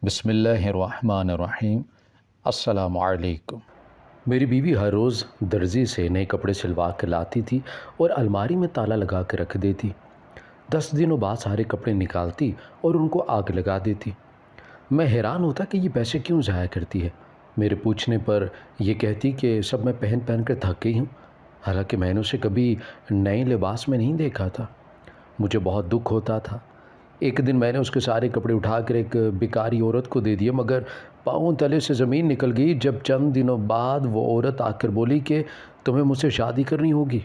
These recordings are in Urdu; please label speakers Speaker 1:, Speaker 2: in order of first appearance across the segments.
Speaker 1: بسم اللہ الرحمن الرحیم۔ السلام علیکم۔ میری بیوی ہر روز درزی سے نئے کپڑے سلوا کر لاتی تھی اور الماری میں تالا لگا کے رکھ دیتی۔ 10 دنوں بعد سارے کپڑے نکالتی اور ان کو آگ لگا دیتی۔ میں حیران ہوتا کہ یہ پیسے کیوں ضائع کرتی ہے۔ میرے پوچھنے پر یہ کہتی کہ سب میں پہن پہن کر تھک گئی ہوں، حالانکہ میں نے اسے کبھی نئے لباس میں نہیں دیکھا تھا۔ مجھے بہت دکھ ہوتا تھا۔ ایک دن میں نے اس کے سارے کپڑے اٹھا کر ایک بیکاری عورت کو دے دیے، مگر پاؤں تلے سے زمین نکل گئی جب چند دنوں بعد وہ عورت آ کر بولی کہ تمہیں مجھ سے شادی کرنی ہوگی،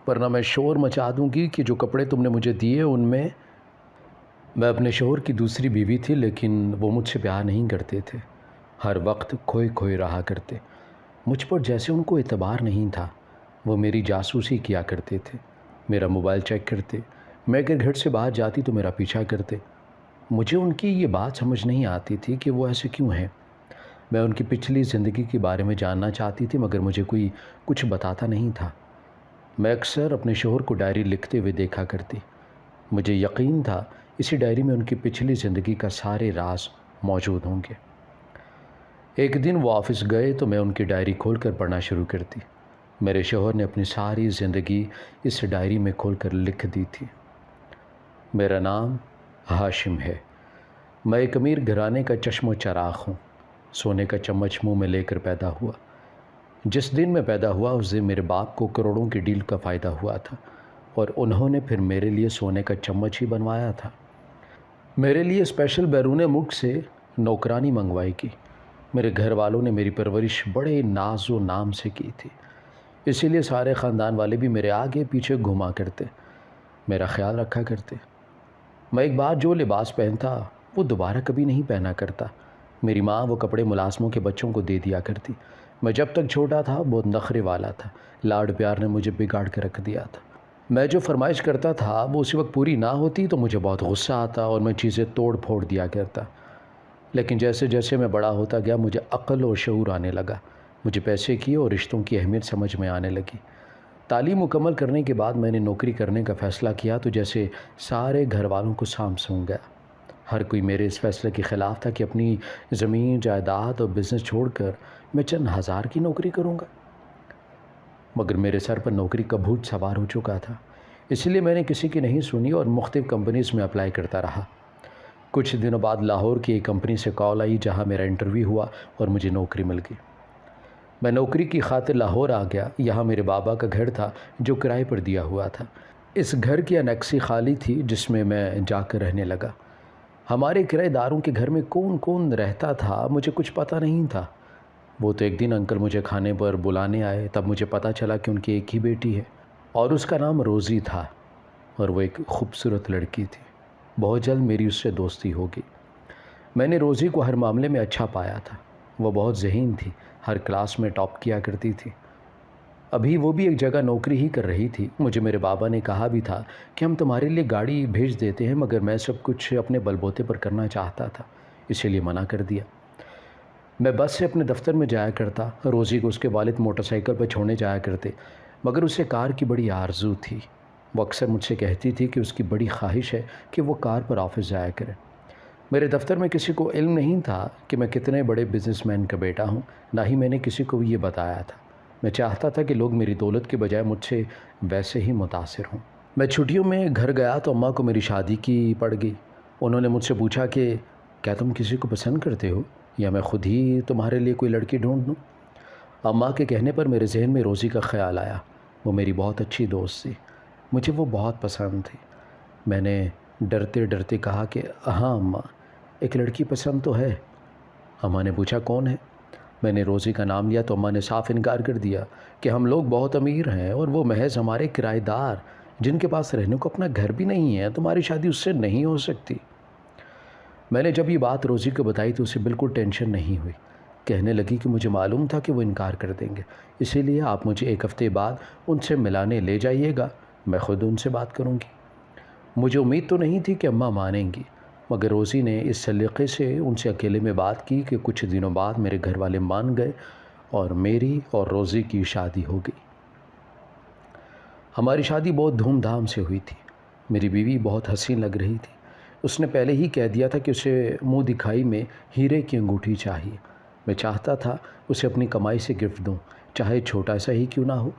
Speaker 1: ورنہ میں شور مچا دوں گی کہ جو کپڑے تم نے مجھے دیے ان میں اپنے شوہر کی دوسری بیوی تھی، لیکن وہ مجھ سے پیار نہیں کرتے تھے، ہر وقت کھوئے کھوئے رہا کرتے۔ مجھ پر جیسے ان کو اعتبار نہیں تھا۔ وہ میری جاسوسی کیا کرتے تھے، میرا موبائل چیک کرتے، میں اگر گھر سے باہر جاتی تو میرا پیچھا کرتے۔ مجھے ان کی یہ بات سمجھ نہیں آتی تھی کہ وہ ایسے کیوں ہیں۔ میں ان کی پچھلی زندگی کے بارے میں جاننا چاہتی تھی، مگر مجھے کوئی کچھ بتاتا نہیں تھا۔ میں اکثر اپنے شوہر کو ڈائری لکھتے ہوئے دیکھا کرتی۔ مجھے یقین تھا اسی ڈائری میں ان کی پچھلی زندگی کا سارے راز موجود ہوں گے۔ ایک دن وہ آفس گئے تو میں ان کی ڈائری کھول کر پڑھنا شروع کرتی۔ میرے شوہر نے اپنی ساری زندگی اس ڈائری میں کھول کر لکھ دی تھی۔ میرا نام ہاشم ہے۔ میں ایک امیر گھرانے کا چشم و چراغ ہوں۔ سونے کا چمچ منہ میں لے کر پیدا ہوا۔ جس دن میں پیدا ہوا اس دن میرے باپ کو کروڑوں کی ڈیل کا فائدہ ہوا تھا، اور انہوں نے پھر میرے لیے سونے کا چمچ ہی بنوایا تھا۔ میرے لیے اسپیشل بیرون ملک سے نوکرانی منگوائی کی۔ میرے گھر والوں نے میری پرورش بڑے ناز و نام سے کی تھی، اسی لیے سارے خاندان والے بھی میرے آگے پیچھے گھوما کرتے، میرا خیال رکھا کرتے۔ میں ایک بار جو لباس پہنتا وہ دوبارہ کبھی نہیں پہنا کرتا۔ میری ماں وہ کپڑے ملازموں کے بچوں کو دے دیا کرتی۔ میں جب تک چھوٹا تھا بہت نخرے والا تھا، لاڈ پیار نے مجھے بگاڑ کے رکھ دیا تھا۔ میں جو فرمائش کرتا تھا وہ اسی وقت پوری نہ ہوتی تو مجھے بہت غصہ آتا اور میں چیزیں توڑ پھوڑ دیا کرتا۔ لیکن جیسے جیسے میں بڑا ہوتا گیا مجھے عقل اور شعور آنے لگا، مجھے پیسے کی اور رشتوں کی اہمیت سمجھ میں آنے لگی۔ تعلیم مکمل کرنے کے بعد میں نے نوکری کرنے کا فیصلہ کیا تو جیسے سارے گھر والوں کو سانپ سونگ گیا۔ ہر کوئی میرے اس فیصلے کے خلاف تھا کہ اپنی زمین جائیداد اور بزنس چھوڑ کر میں چند ہزار کی نوکری کروں گا، مگر میرے سر پر نوکری کا بھوت سوار ہو چکا تھا، اس لیے میں نے کسی کی نہیں سنی اور مختلف کمپنیز میں اپلائی کرتا رہا۔ کچھ دنوں بعد لاہور کی ایک کمپنی سے کال آئی جہاں میرا انٹرویو ہوا اور مجھے نوکری مل گئی۔ میں نوکری کی خاطر لاہور آ گیا۔ یہاں میرے بابا کا گھر تھا جو کرائے پر دیا ہوا تھا۔ اس گھر کی انیکسی خالی تھی جس میں میں جا کر رہنے لگا۔ ہمارے کرائے داروں کے گھر میں کون کون رہتا تھا مجھے کچھ پتہ نہیں تھا۔ وہ تو ایک دن انکل مجھے کھانے پر بلانے آئے، تب مجھے پتہ چلا کہ ان کی ایک ہی بیٹی ہے اور اس کا نام روزی تھا، اور وہ ایک خوبصورت لڑکی تھی۔ بہت جلد میری اس سے دوستی ہوگی۔ میں نے روزی کو ہر معاملے میں اچھا پایا تھا۔ وہ بہت ذہین تھی، ہر کلاس میں ٹاپ کیا کرتی تھی۔ ابھی وہ بھی ایک جگہ نوکری ہی کر رہی تھی۔ مجھے میرے بابا نے کہا بھی تھا کہ ہم تمہارے لیے گاڑی بھیج دیتے ہیں، مگر میں سب کچھ اپنے بل بوتے پر کرنا چاہتا تھا، اسی لیے منع کر دیا۔ میں بس سے اپنے دفتر میں جایا کرتا۔ روزی کو اس کے والد موٹر سائیکل پر چھوڑنے جایا کرتے، مگر اسے کار کی بڑی آرزو تھی۔ وہ اکثر مجھ سے کہتی تھی کہ اس کی بڑی خواہش ہے کہ وہ کار پر آفس جایا کرے۔ میرے دفتر میں کسی کو علم نہیں تھا کہ میں کتنے بڑے بزنس مین کا بیٹا ہوں، نہ ہی میں نے کسی کو یہ بتایا تھا۔ میں چاہتا تھا کہ لوگ میری دولت کے بجائے مجھ سے ویسے ہی متاثر ہوں۔ میں چھٹیوں میں گھر گیا تو اماں کو میری شادی کی پڑ گئی۔ انہوں نے مجھ سے پوچھا کہ کیا تم کسی کو پسند کرتے ہو یا میں خود ہی تمہارے لیے کوئی لڑکی ڈھونڈ دوں؟ اماں کے کہنے پر میرے ذہن میں روزی کا خیال آیا۔ وہ میری بہت اچھی دوست تھی، مجھے وہ بہت پسند تھی۔ میں نے ڈرتے ڈرتے کہا کہ ہاں اماں، ایک لڑکی پسند تو ہے۔ اماں نے پوچھا کون ہے؟ میں نے روزی کا نام لیا تو اماں نے صاف انکار کر دیا کہ ہم لوگ بہت امیر ہیں اور وہ محض ہمارے کرایہ دار جن کے پاس رہنے کو اپنا گھر بھی نہیں ہے، تمہاری شادی اس سے نہیں ہو سکتی۔ میں نے جب یہ بات روزی کو بتائی تو اسے بالکل ٹینشن نہیں ہوئی۔ کہنے لگی کہ مجھے معلوم تھا کہ وہ انکار کر دیں گے، اسی لیے آپ مجھے ایک ہفتے بعد ان سے ملانے لے جائیے گا، میں خود ان سے بات کروں گی۔ مجھے امید تو نہیں تھی کہ اماں مانیں گی، مگر روزی نے اس سلیقے سے ان سے اکیلے میں بات کی کہ کچھ دنوں بعد میرے گھر والے مان گئے اور میری اور روزی کی شادی ہو گئی۔ ہماری شادی بہت دھوم دھام سے ہوئی تھی۔ میری بیوی بہت حسین لگ رہی تھی۔ اس نے پہلے ہی کہہ دیا تھا کہ اسے منہ دکھائی میں ہیرے کی انگوٹھی چاہیے۔ میں چاہتا تھا اسے اپنی کمائی سے گفٹ دوں، چاہے چھوٹا سا ہی کیوں نہ ہو،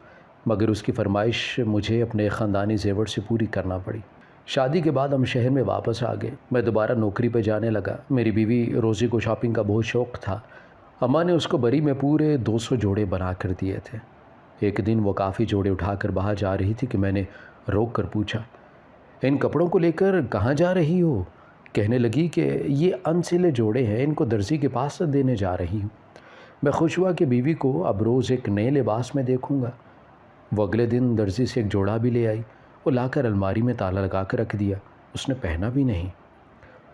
Speaker 1: مگر اس کی فرمائش مجھے اپنے خاندانی زیور سے پوری کرنا پڑی۔ شادی کے بعد ہم شہر میں واپس آ گئے۔ میں دوبارہ نوکری پہ جانے لگا۔ میری بیوی روزی کو شاپنگ کا بہت شوق تھا۔ اماں نے اس کو بری میں پورے 200 جوڑے بنا کر دیے تھے۔ ایک دن وہ کافی جوڑے اٹھا کر باہر جا رہی تھی کہ میں نے روک کر پوچھا، ان کپڑوں کو لے کر کہاں جا رہی ہو؟ کہنے لگی کہ یہ انسلے جوڑے ہیں، ان کو درزی کے پاس دینے جا رہی ہوں۔ میں خوش ہوا کہ بیوی کو اب روز ایک نئے لباس میں دیکھوں گا۔ وہ اگلے دن درزی سے ایک جوڑا بھی لے آئی، وہ لا کر الماری میں تالا لگا کر رکھ دیا۔ اس نے پہنا بھی نہیں۔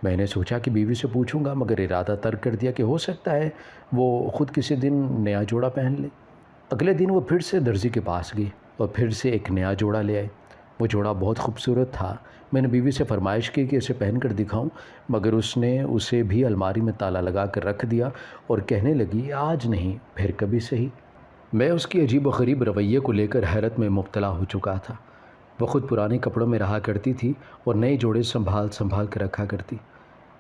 Speaker 1: میں نے سوچا کہ بیوی سے پوچھوں گا، مگر ارادہ ترک کر دیا کہ ہو سکتا ہے وہ خود کسی دن نیا جوڑا پہن لے۔ اگلے دن وہ پھر سے درزی کے پاس گئی اور پھر سے ایک نیا جوڑا لے آئے۔ وہ جوڑا بہت خوبصورت تھا۔ میں نے بیوی سے فرمائش کی کہ اسے پہن کر دکھاؤں، مگر اس نے اسے بھی الماری میں تالا لگا کر رکھ دیا اور کہنے لگی، آج نہیں، پھر کبھی صحیح۔ میں اس کی عجیب و غریب رویے کو لے کر حیرت میں مبتلا ہو چکا تھا۔ وہ خود پرانے کپڑوں میں رہا کرتی تھی اور نئے جوڑے سنبھال کر رکھا کرتی۔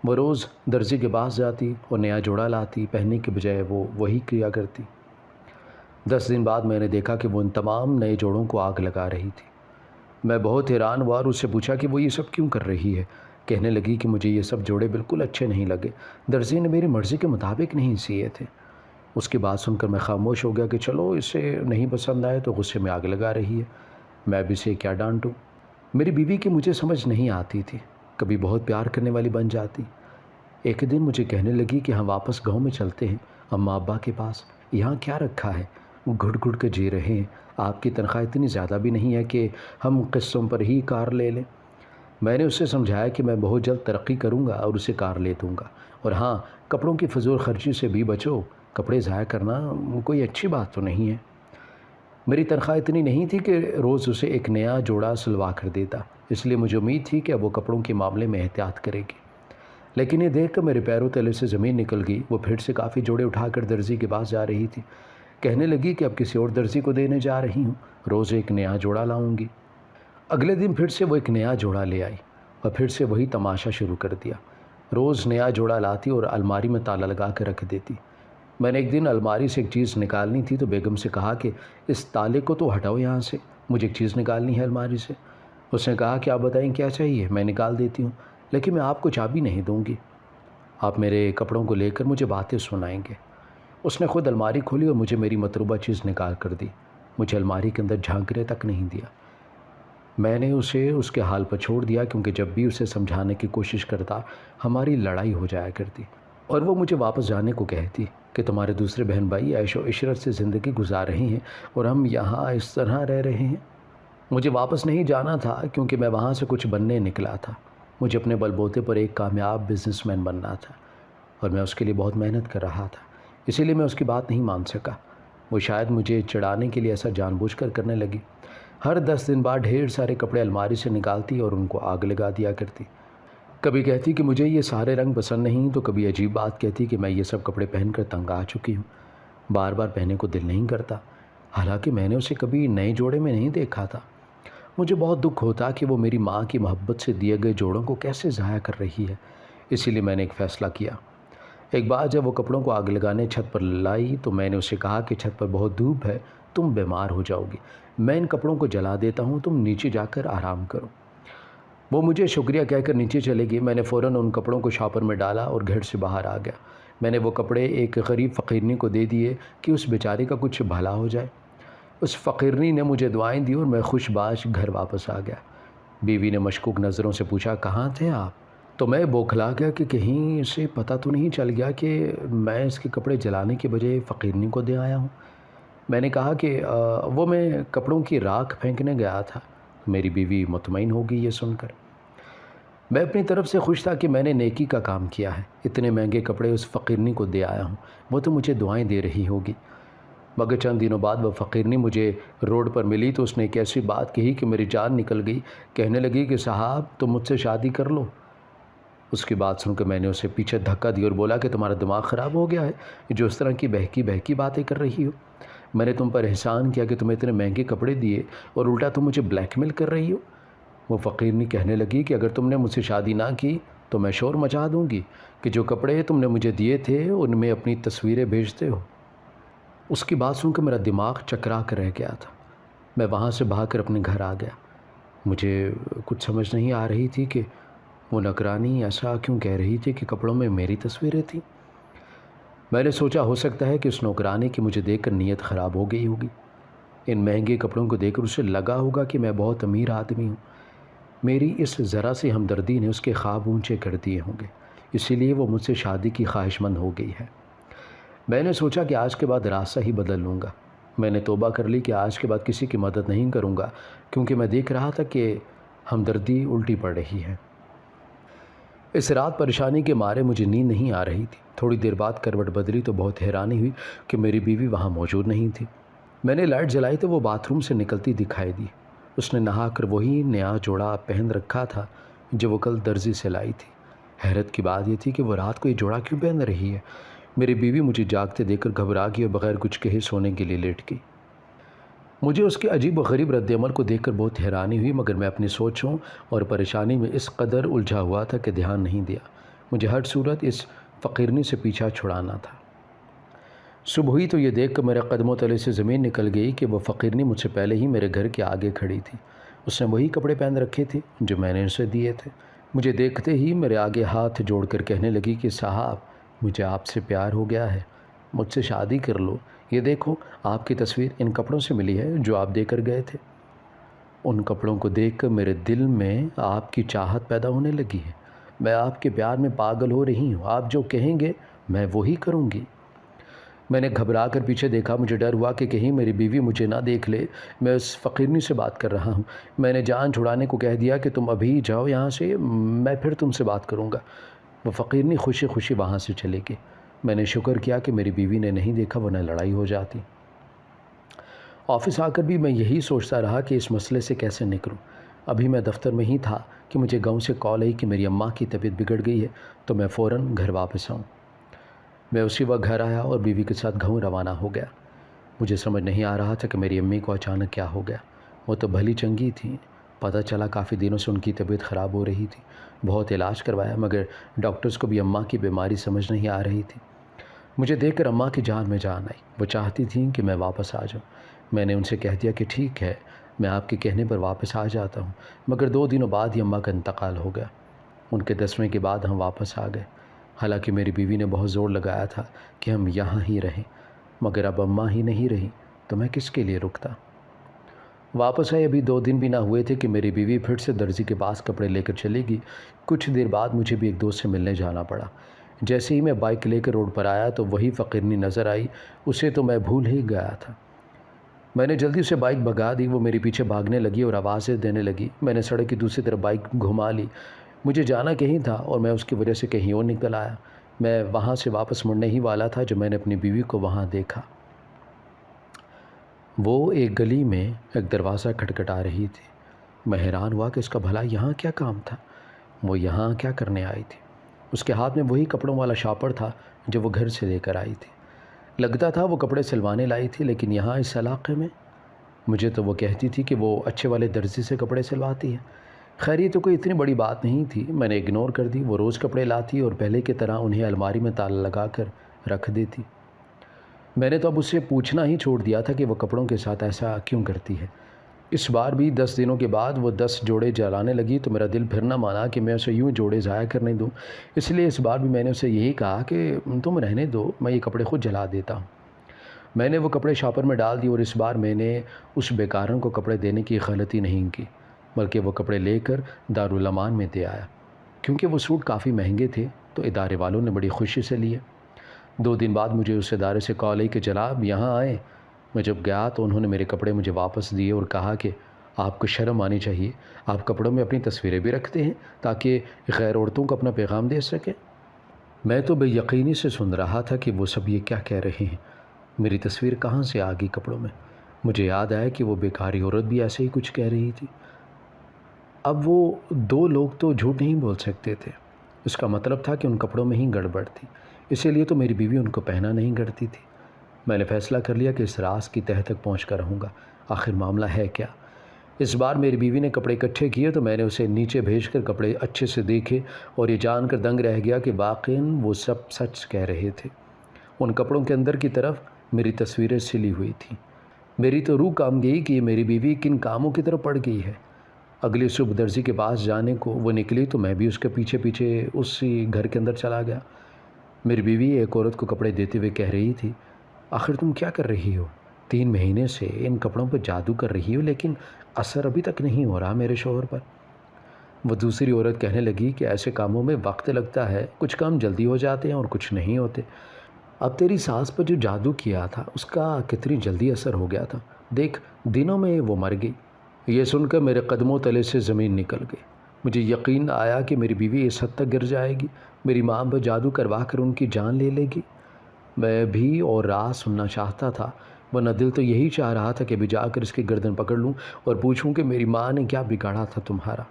Speaker 1: وہ روز درزی کے پاس جاتی اور نیا جوڑا لاتی، پہننے کے بجائے وہ وہی کیا کرتی۔ 10 دن بعد میں نے دیکھا کہ وہ ان تمام نئے جوڑوں کو آگ لگا رہی تھی۔ میں بہت حیران ہوا اور اس سے پوچھا کہ وہ یہ سب کیوں کر رہی ہے۔ کہنے لگی کہ مجھے یہ سب جوڑے بالکل اچھے نہیں لگے، درزی نے میری مرضی کے مطابق نہیں سیے تھے۔ اس کی بات سن کر میں خاموش ہو گیا کہ چلو اسے نہیں پسند آئے تو غصے میں آگ لگا رہی ہے، میں اب اسے کیا ڈانٹوں۔ میری بیوی کی مجھے سمجھ نہیں آتی تھی، کبھی بہت پیار کرنے والی بن جاتی۔ ایک دن مجھے کہنے لگی کہ ہم واپس گاؤں میں چلتے ہیں، اماں ابا کے پاس، یہاں کیا رکھا ہے، وہ گھٹ گھٹ کے جی رہے ہیں، آپ کی تنخواہ اتنی زیادہ بھی نہیں ہے کہ ہم قسطوں پر ہی کار لے لیں۔ میں نے اسے سمجھایا کہ میں بہت جلد ترقی کروں گا اور اسے کار لے دوں گا، اور ہاں، کپڑوں کی فضول خرچی سے بھی بچو، کپڑے ضائع کرنا کوئی اچھی بات تو نہیں ہے۔ میری تنخواہ اتنی نہیں تھی کہ روز اسے ایک نیا جوڑا سلوا کر دیتا، اس لیے مجھے امید تھی کہ اب وہ کپڑوں کے معاملے میں احتیاط کرے گی۔ لیکن یہ دیکھ کر میرے پیروں تلے سے زمین نکل گئی۔ وہ پھر سے کافی جوڑے اٹھا کر درزی کے پاس جا رہی تھی، کہنے لگی کہ اب کسی اور درزی کو دینے جا رہی ہوں، روز ایک نیا جوڑا لاؤں گی۔ اگلے دن پھر سے وہ ایک نیا جوڑا لے آئی اور پھر سے وہی تماشا شروع کر دیا۔ روز نیا جوڑا لاتی اور الماری میں تالا لگا کر رکھ دیتی۔ میں نے ایک دن الماری سے ایک چیز نکالنی تھی تو بیگم سے کہا کہ اس تالے کو تو ہٹاؤ یہاں سے، مجھے ایک چیز نکالنی ہے الماری سے۔ اس نے کہا کہ آپ بتائیں کیا چاہیے، میں نکال دیتی ہوں، لیکن میں آپ کو چابی نہیں دوں گی، آپ میرے کپڑوں کو لے کر مجھے باتیں سنائیں گے۔ اس نے خود الماری کھولی اور مجھے میری مطلوبہ چیز نکال کر دی۔ مجھے الماری کے اندر جھانکنے تک نہیں دیا۔ میں نے اسے اس کے حال پر چھوڑ دیا، کیونکہ جب بھی اسے سمجھانے کی کوشش کرتا ہماری لڑائی ہو جایا کرتی اور وہ مجھے واپس جانے کو کہتی کہ تمہارے دوسرے بہن بھائی عیش و عشرت سے زندگی گزار رہے ہیں اور ہم یہاں اس طرح رہ رہے ہیں۔ مجھے واپس نہیں جانا تھا کیونکہ میں وہاں سے کچھ بننے نکلا تھا۔ مجھے اپنے بل بوتے پر ایک کامیاب بزنس مین بننا تھا اور میں اس کے لیے بہت محنت کر رہا تھا، اسی لیے میں اس کی بات نہیں مان سکا۔ وہ شاید مجھے چڑھانے کے لیے ایسا جان بوجھ کر کرنے لگی۔ ہر 10 دن بعد ڈھیر سارے کپڑے الماری سے نکالتی اور ان کو آگ لگا دیا کرتی۔ کبھی کہتی کہ مجھے یہ سارے رنگ پسند نہیں، تو کبھی عجیب بات کہتی کہ میں یہ سب کپڑے پہن کر تنگ آ چکی ہوں، بار بار پہننے کو دل نہیں کرتا، حالانکہ میں نے اسے کبھی نئے جوڑے میں نہیں دیکھا تھا۔ مجھے بہت دکھ ہوتا کہ وہ میری ماں کی محبت سے دیے گئے جوڑوں کو کیسے ضائع کر رہی ہے۔ اسی لیے میں نے ایک فیصلہ کیا۔ ایک بار جب وہ کپڑوں کو آگ لگانے چھت پر لائی تو میں نے اسے کہا کہ چھت پر بہت دھوپ ہے، تم بیمار ہو جاؤ گی، میں ان کپڑوں کو جلا دیتا ہوں، تم نیچے جا کر آرام کرو۔ وہ مجھے شکریہ کہہ کر نیچے چلے گی۔ میں نے فوراً ان کپڑوں کو شاپر میں ڈالا اور گھر سے باہر آ گیا۔ میں نے وہ کپڑے ایک غریب فقیرنی کو دے دیے کہ اس بیچاری کا کچھ بھلا ہو جائے۔ اس فقیرنی نے مجھے دعائیں دی اور میں خوش باش گھر واپس آ گیا۔ بیوی نے مشکوک نظروں سے پوچھا، کہاں تھے آپ؟ تو میں بوکھلا گیا کہ کہیں اسے پتہ تو نہیں چل گیا کہ میں اس کے کپڑے جلانے کے بجائے فقیرنی کو دے آیا ہوں۔ میں نے کہا کہ وہ میں کپڑوں کی راکھ پھینکنے گیا تھا۔ میری بیوی مطمئن ہو گئی یہ سن کر۔ میں اپنی طرف سے خوش تھا کہ میں نے نیکی کا کام کیا ہے، اتنے مہنگے کپڑے اس فقیرنی کو دے آیا ہوں، وہ تو مجھے دعائیں دے رہی ہوگی۔ مگر چند دنوں بعد وہ فقیرنی مجھے روڈ پر ملی تو اس نے ایک ایسی بات کہی کہ میری جان نکل گئی۔ کہنے لگی کہ صاحب تم مجھ سے شادی کر لو۔ اس کی بات سن کر میں نے اسے پیچھے دھکا دیا اور بولا کہ تمہارا دماغ خراب ہو گیا ہے، جو اس طرح کی بہکی باتیں کر رہی ہو؟ میں نے تم پر احسان کیا کہ تمہیں اتنے مہنگے کپڑے دیے اور الٹا تم مجھے بلیک میل کر رہی ہو۔ وہ فقیرنی کہنے لگی کہ اگر تم نے مجھ سے شادی نہ کی تو میں شور مچا دوں گی کہ جو کپڑے تم نے مجھے دیے تھے ان میں اپنی تصویریں بھیجتے ہو۔ اس کی بات سن کر میرا دماغ چکرا کر رہ گیا تھا۔ میں وہاں سے بھاگ کر اپنے گھر آ گیا۔ مجھے کچھ سمجھ نہیں آ رہی تھی کہ وہ نوکرانی ایسا کیوں کہہ رہی تھی کہ کپڑوں میں میری تصویریں تھیں۔ میں نے سوچا ہو سکتا ہے کہ اس نوکرانی کی مجھے دیکھ کر نیت خراب ہو گئی ہوگی۔ ان مہنگے کپڑوں کو دیکھ کر اسے لگا ہوگا کہ میں بہت امیر آدمی ہوں۔ میری اس ذرا سی ہمدردی نے اس کے خواب اونچے کر دیے ہوں گے، اسی لیے وہ مجھ سے شادی کی خواہش مند ہو گئی ہے۔ میں نے سوچا کہ آج کے بعد راستہ ہی بدل لوں گا۔ میں نے توبہ کر لی کہ آج کے بعد کسی کی مدد نہیں کروں گا، کیونکہ میں دیکھ رہا تھا کہ ہمدردی الٹی پڑ رہی ہے۔ اس رات پریشانی کے مارے مجھے نیند نہیں آ رہی تھی۔ تھوڑی دیر بعد کروٹ بدلی تو بہت حیرانی ہوئی کہ میری بیوی وہاں موجود نہیں تھی۔ میں نے لائٹ جلائی تو وہ باتھ روم سے نکلتی دکھائی دی۔ اس نے نہا کر وہی نیا جوڑا پہن رکھا تھا جو وہ کل درزی سے لائی تھی۔ حیرت کی بات یہ تھی کہ وہ رات کو یہ جوڑا کیوں پہن رہی ہے۔ میری بیوی مجھے جاگتے دیکھ کر گھبرا گئی اور بغیر کچھ کہے سونے کے لیے لیٹ گئی۔ مجھے اس کے عجیب و غریب رد عمل کو دیکھ کر بہت حیرانی ہوئی، مگر میں اپنی سوچوں اور پریشانی میں اس قدر الجھا ہوا تھا کہ دھیان نہیں دیا۔ مجھے ہر صورت اس فقیرنی سے پیچھا چھڑانا تھا۔ صبح ہوئی تو یہ دیکھ کر میرے قدموں تلے سے زمین نکل گئی کہ وہ فقیرنی مجھ سے پہلے ہی میرے گھر کے آگے کھڑی تھی۔ اس نے وہی کپڑے پہن رکھے تھے جو میں نے اسے دیے تھے۔ مجھے دیکھتے ہی میرے آگے ہاتھ جوڑ کر کہنے لگی کہ صاحب، مجھے آپ سے پیار ہو گیا ہے، مجھ سے شادی کر لو۔ یہ دیکھو، آپ کی تصویر ان کپڑوں سے ملی ہے جو آپ دے کر گئے تھے۔ ان کپڑوں کو دیکھ کر میرے دل میں آپ کی چاہت پیدا ہونے لگی ہے۔ میں آپ کے پیار میں پاگل ہو رہی ہوں۔ آپ جو کہیں گے میں وہی کروں گی۔ میں نے گھبرا کر پیچھے دیکھا۔ مجھے ڈر ہوا کہ کہیں میری بیوی مجھے نہ دیکھ لے۔ میں اس فقیرنی سے بات کر رہا ہوں۔ میں نے جان چھڑانے کو کہہ دیا کہ تم ابھی جاؤ یہاں سے، میں پھر تم سے بات کروں گا۔ وہ فقیرنی خوشی خوشی وہاں سے چلے گئی۔ میں نے شکر کیا کہ میری بیوی نے نہیں دیکھا، ورنہ لڑائی ہو جاتی۔ آفس آ کر بھی میں یہی سوچتا رہا کہ اس مسئلے سے کیسے نکلوں۔ ابھی میں دفتر میں ہی تھا کہ مجھے گاؤں سے کال آئی کہ میری اماں کی طبیعت بگڑ گئی ہے، تو میں فوراً گھر واپس آؤں۔ میں اسی وقت گھر آیا اور بیوی کے ساتھ گاؤں روانہ ہو گیا۔ مجھے سمجھ نہیں آ رہا تھا کہ میری امی کو اچانک کیا ہو گیا۔ وہ تو بھلی چنگی تھیں۔ پتہ چلا کافی دنوں سے ان کی طبیعت خراب ہو رہی تھی۔ بہت علاج کروایا، مگر ڈاکٹرز کو بھی اماں کی بیماری سمجھ نہیں آ رہی تھی۔ مجھے دیکھ کر اماں کی جان میں جان آئی۔ وہ چاہتی تھیں کہ میں واپس آ جاؤں۔ میں نے ان سے کہہ دیا کہ ٹھیک ہے، میں آپ کے کہنے پر واپس آ جاتا ہوں، مگر 2 دنوں بعد ہی اماں کا انتقال ہو گیا۔ ان کے دسویں کے بعد ہم واپس آ گئے۔ حالانکہ میری بیوی نے بہت زور لگایا تھا کہ ہم یہاں ہی رہیں، مگر اب اماں ہی نہیں رہی تو میں کس کے لیے رکتا۔ واپس آئے ابھی 2 دن بھی نہ ہوئے تھے کہ میری بیوی پھر سے درزی کے پاس کپڑے لے کر چلی گئی۔ کچھ دیر بعد مجھے بھی ایک دوست سے ملنے جانا پڑا۔ جیسے ہی میں بائک لے کر روڈ پر آیا تو وہی فقیرنی نظر آئی۔ اسے تو میں بھول ہی گیا تھا۔ میں نے جلدی سے بائک بھگا دی۔ وہ میرے پیچھے بھاگنے لگی اور آوازیں دینے لگی۔ میں نے سڑک کی دوسری طرف بائک گھما لی۔ مجھے جانا کہیں تھا اور میں اس کی وجہ سے کہیں اور نکل آیا۔ میں وہاں سے واپس مڑنے ہی والا تھا جب میں نے اپنی بیوی کو وہاں دیکھا۔ وہ ایک گلی میں ایک دروازہ کھٹکھٹا رہی تھی۔ میں حیران ہوا کہ اس کا بھلا یہاں کیا کام تھا؟ وہ یہاں کیا کرنے آئی تھی؟ اس کے ہاتھ میں وہی کپڑوں والا شاپر تھا جو وہ گھر سے لے کر آئی تھی۔ لگتا تھا وہ کپڑے سلوانے لائی تھی، لیکن یہاں اس علاقے میں مجھے تو وہ کہتی تھی کہ وہ اچھے والے درزی سے کپڑے سلواتی ہے۔ خیر یہ تو کوئی اتنی بڑی بات نہیں تھی، میں نے اگنور کر دی۔ وہ روز کپڑے لاتی اور پہلے کی طرح انہیں الماری میں تالا لگا کر رکھ دیتی۔ میں نے تو اب اس سے پوچھنا ہی چھوڑ دیا تھا کہ وہ کپڑوں کے ساتھ ایسا کیوں کرتی ہے۔ اس بار بھی 10 دنوں کے بعد وہ 10 جوڑے جلانے لگی تو میرا دل پھر نہ مانا کہ میں اسے یوں جوڑے ضائع کرنے دوں۔ اس لیے اس بار بھی میں نے اسے یہی کہا کہ تم رہنے دو، میں یہ کپڑے خود جلا دیتا ہوں۔ میں نے وہ کپڑے شاپر میں ڈال دی اور اس بار میں نے اس بیکارن کو کپڑے دینے کی غلطی نہیں کی، بلکہ وہ کپڑے لے کر دارالامان میں دے آیا۔ کیونکہ وہ سوٹ کافی مہنگے تھے تو ادارے والوں نے بڑی خوشی سے لیے۔ 2 دن بعد مجھے اس ادارے سے کال آئی کہ جناب یہاں آئیں۔ میں جب گیا تو انہوں نے میرے کپڑے مجھے واپس دیے اور کہا کہ آپ کو شرم آنی چاہیے، آپ کپڑوں میں اپنی تصویریں بھی رکھتے ہیں تاکہ غیر عورتوں کو اپنا پیغام دے سکیں۔ میں تو بے یقینی سے سن رہا تھا کہ وہ سب یہ کیا کہہ رہے ہیں۔ میری تصویر کہاں سے آ گئی کپڑوں میں؟ مجھے یاد آیا کہ وہ بیکاری عورت بھی ایسے ہی کچھ کہہ رہی تھی۔ اب وہ 2 لوگ تو جھوٹ نہیں بول سکتے تھے۔ اس کا مطلب تھا کہ ان کپڑوں میں ہی گڑبڑ تھی، اسی لیے تو میری بیوی ان کو پہنا نہیں کرتی تھی۔ میں نے فیصلہ کر لیا کہ اس راز کی تہہ تک پہنچ کر رہوں گا، آخر معاملہ ہے کیا۔ اس بار میری بیوی نے کپڑے اکٹھے کیے تو میں نے اسے نیچے بھیج کر کپڑے اچھے سے دیکھے اور یہ جان کر دنگ رہ گیا کہ واقعاً وہ سب سچ کہہ رہے تھے۔ ان کپڑوں کے اندر کی طرف میری تصویریں سلی ہوئی تھیں۔ میری تو روح کام گئی کہ یہ میری بیوی کن کاموں کی طرف پڑ گئی ہے۔ اگلی صبح درزی کے پاس جانے کو وہ نکلی تو میں بھی اس کے پیچھے پیچھے اسی گھر کے اندر چلا گیا۔ میری بیوی ایک عورت کو کپڑے دیتے ہوئے کہہ رہی تھی، آخر تم کیا کر رہی ہو؟ 3 مہینے سے ان کپڑوں پر جادو کر رہی ہو لیکن اثر ابھی تک نہیں ہو رہا میرے شوہر پر۔ وہ دوسری عورت کہنے لگی کہ ایسے کاموں میں وقت لگتا ہے، کچھ کام جلدی ہو جاتے ہیں اور کچھ نہیں ہوتے۔ اب تیری ساس پر جو جادو کیا تھا اس کا کتنی جلدی اثر ہو گیا تھا، دیکھ دنوں میں وہ مر گئی۔ یہ سن کر میرے قدموں تلے سے زمین نکل گئی۔ مجھے یقین آیا کہ میری بیوی اس حد تک گر جائے گی، میری ماں پر جادو کروا کر ان کی جان لے لے گی۔ میں بھی اور راز سننا چاہتا تھا، ورنہ دل تو یہی چاہ رہا تھا کہ ابھی جا کر اس کی گردن پکڑ لوں اور پوچھوں کہ میری ماں نے کیا بگاڑا تھا تمہارا۔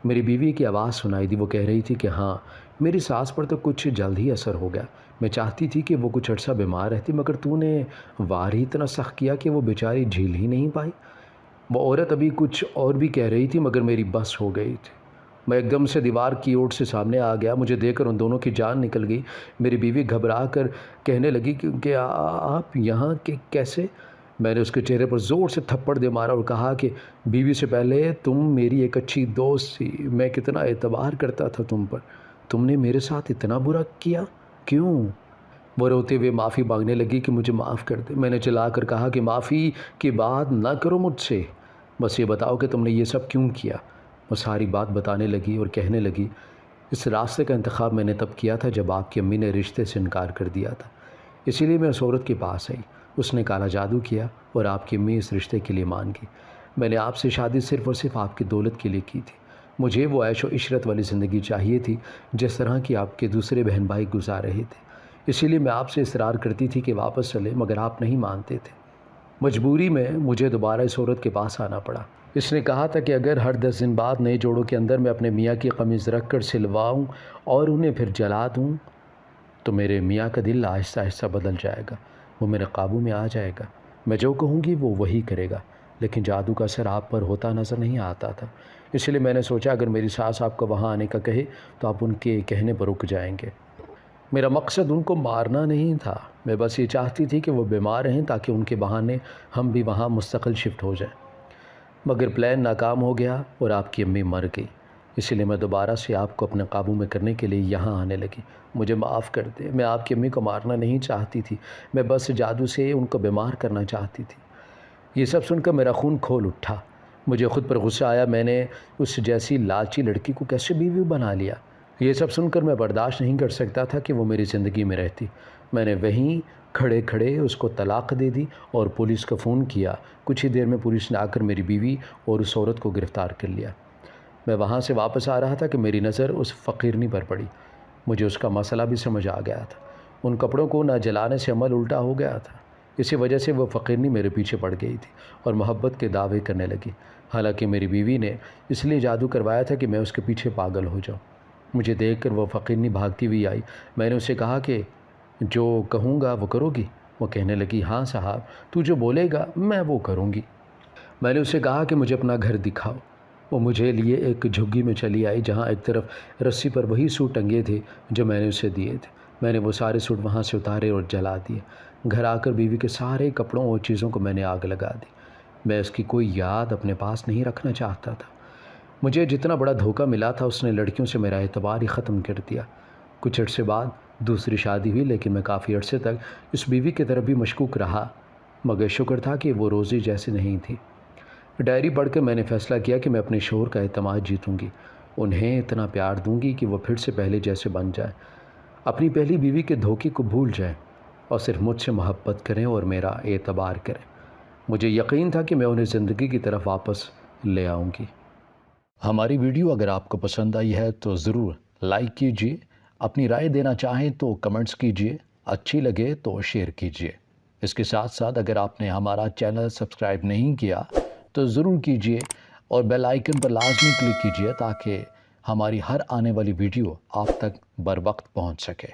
Speaker 1: میری بیوی کی آواز سنائی دی، وہ کہہ رہی تھی کہ ہاں میری ساس پر تو کچھ جلد ہی اثر ہو گیا، میں چاہتی تھی کہ وہ کچھ عرصہ بیمار رہتی مگر تو نے وار ہی اتنا سخت کیا کہ وہ بیچاری جھیل ہی نہیں پائی۔ وہ عورت ابھی کچھ اور بھی کہہ رہی تھی مگر میری بس ہو گئی تھی۔ میں ایک دم سے دیوار کی اوٹ سے سامنے آ گیا، مجھے دیکھ کر ان دونوں کی جان نکل گئی۔ میری بیوی گھبرا کر کہنے لگی کہ آپ یہاں کیسے؟ میں نے اس کے چہرے پر زور سے تھپڑ دے مارا اور کہا کہ بیوی سے پہلے تم میری ایک اچھی دوست تھی، میں کتنا اعتبار کرتا تھا تم پر، تم نے میرے ساتھ اتنا برا کیا کیوں؟ وہ روتے ہوئے معافی مانگنے لگی کہ مجھے معاف کر دے۔ میں نے چلا کر کہا کہ معافی کی بات نہ کرو مجھ سے، بس یہ بتاؤ کہ تم نے یہ سب کیوں کیا۔ وہ ساری بات بتانے لگی اور کہنے لگی، اس راستے کا انتخاب میں نے تب کیا تھا جب آپ کی امی نے رشتے سے انکار کر دیا تھا، اسی لیے میں اس عورت کے پاس آئی، اس نے کالا جادو کیا اور آپ کی امی اس رشتے کے لیے مان گئی۔ میں نے آپ سے شادی صرف اور صرف آپ کی دولت کے لیے کی تھی، مجھے وہ عیش و عشرت والی زندگی چاہیے تھی جس طرح کی آپ کے دوسرے بہن بھائی گزار رہے تھے، اسی لیے میں آپ سے اصرار کرتی تھی کہ واپس چلیں مگر آپ نہیں مانتے تھے۔ مجبوری میں مجھے دوبارہ اس عورت کے پاس آنا پڑا۔ اس نے کہا تھا کہ اگر ہر 10 دن بعد نئے جوڑوں کے اندر میں اپنے میاں کی قمیض رکھ کر سلواؤں اور انہیں پھر جلا دوں تو میرے میاں کا دل آہستہ آہستہ بدل جائے گا، وہ میرے قابو میں آ جائے گا، میں جو کہوں گی وہ وہی کرے گا۔ لیکن جادو کا اثر آپ پر ہوتا نظر نہیں آتا تھا، اس لیے میں نے سوچا اگر میری ساس آپ کو وہاں آنے کا کہے تو آپ ان کے کہنے پر رک جائیں گے۔ میرا مقصد ان کو مارنا نہیں تھا، میں بس یہ چاہتی تھی کہ وہ بیمار رہیں تاکہ ان کے بہانے ہم بھی وہاں مستقل شفٹ ہو جائیں، مگر پلان ناکام ہو گیا اور آپ کی امی مر گئی، اسی لیے میں دوبارہ سے آپ کو اپنے قابو میں کرنے کے لیے یہاں آنے لگی۔ مجھے معاف کر دے، میں آپ کی امی کو مارنا نہیں چاہتی تھی، میں بس جادو سے ان کو بیمار کرنا چاہتی تھی۔ یہ سب سن کر میرا خون کھول اٹھا، مجھے خود پر غصہ آیا، میں نے اس جیسی لالچی لڑکی کو کیسے بیوی بنا لیا۔ یہ سب سن کر میں برداشت نہیں کر سکتا تھا کہ وہ میری زندگی میں رہتی۔ میں نے وہیں کھڑے کھڑے اس کو طلاق دے دی اور پولیس کو فون کیا۔ کچھ ہی دیر میں پولیس نے آ کر میری بیوی اور اس عورت کو گرفتار کر لیا۔ میں وہاں سے واپس آ رہا تھا کہ میری نظر اس فقیرنی پر پڑی، مجھے اس کا مسئلہ بھی سمجھ آ گیا تھا، ان کپڑوں کو نہ جلانے سے عمل الٹا ہو گیا تھا، اسی وجہ سے وہ فقیرنی میرے پیچھے پڑ گئی تھی اور محبت کے دعوے کرنے لگی، حالانکہ میری بیوی نے اس لیے جادو کروایا تھا کہ میں اس کے پیچھے پاگل ہو جاؤں۔ مجھے دیکھ کر وہ فقیرنی بھاگتی ہوئی آئی، میں نے اسے کہا کہ جو کہوں گا وہ کرو گی؟ وہ کہنے لگی، ہاں صاحب، تو جو بولے گا میں وہ کروں گی۔ میں نے اسے کہا کہ مجھے اپنا گھر دکھاؤ۔ وہ مجھے لیے ایک جھگی میں چلی آئی جہاں ایک طرف رسی پر وہی سوٹ ٹنگے تھے جو میں نے اسے دیے تھے۔ میں نے وہ سارے سوٹ وہاں سے اتارے اور جلا دیے۔ گھر آ کر بیوی کے سارے کپڑوں اور چیزوں کو میں نے آگ لگا دی۔ میں اس کی کوئی یاد اپنے پاس نہیں رکھنا چاہتا تھا۔ مجھے جتنا بڑا دھوکہ ملا تھا اس نے لڑکیوں سے میرا اعتبار ہی ختم کر دیا۔ کچھ عرصے بعد دوسری شادی ہوئی لیکن میں کافی عرصے تک اس بیوی کی طرف بھی مشکوک رہا، مگر شکر تھا کہ وہ روزی جیسی نہیں تھی۔ ڈائری پڑھ کر میں نے فیصلہ کیا کہ میں اپنے شوہر کا اعتماد جیتوں گی، انہیں اتنا پیار دوں گی کہ وہ پھر سے پہلے جیسے بن جائیں، اپنی پہلی بیوی کے دھوکے کو بھول جائیں اور صرف مجھ سے محبت کریں اور میرا اعتبار کریں۔ مجھے یقین تھا کہ میں انہیں زندگی کی طرف واپس لے آؤں گی۔ ہماری ویڈیو اگر آپ کو پسند آئی ہے تو ضرور لائک کیجیے، اپنی رائے دینا چاہیں تو کمنٹس کیجیے، اچھی لگے تو شیئر کیجیے۔ اس کے ساتھ ساتھ اگر آپ نے ہمارا چینل سبسکرائب نہیں کیا تو ضرور کیجیے اور بیل آئیکن پر لازمی کلک کیجیے تاکہ ہماری ہر آنے والی ویڈیو آپ تک بر وقت پہنچ سکے۔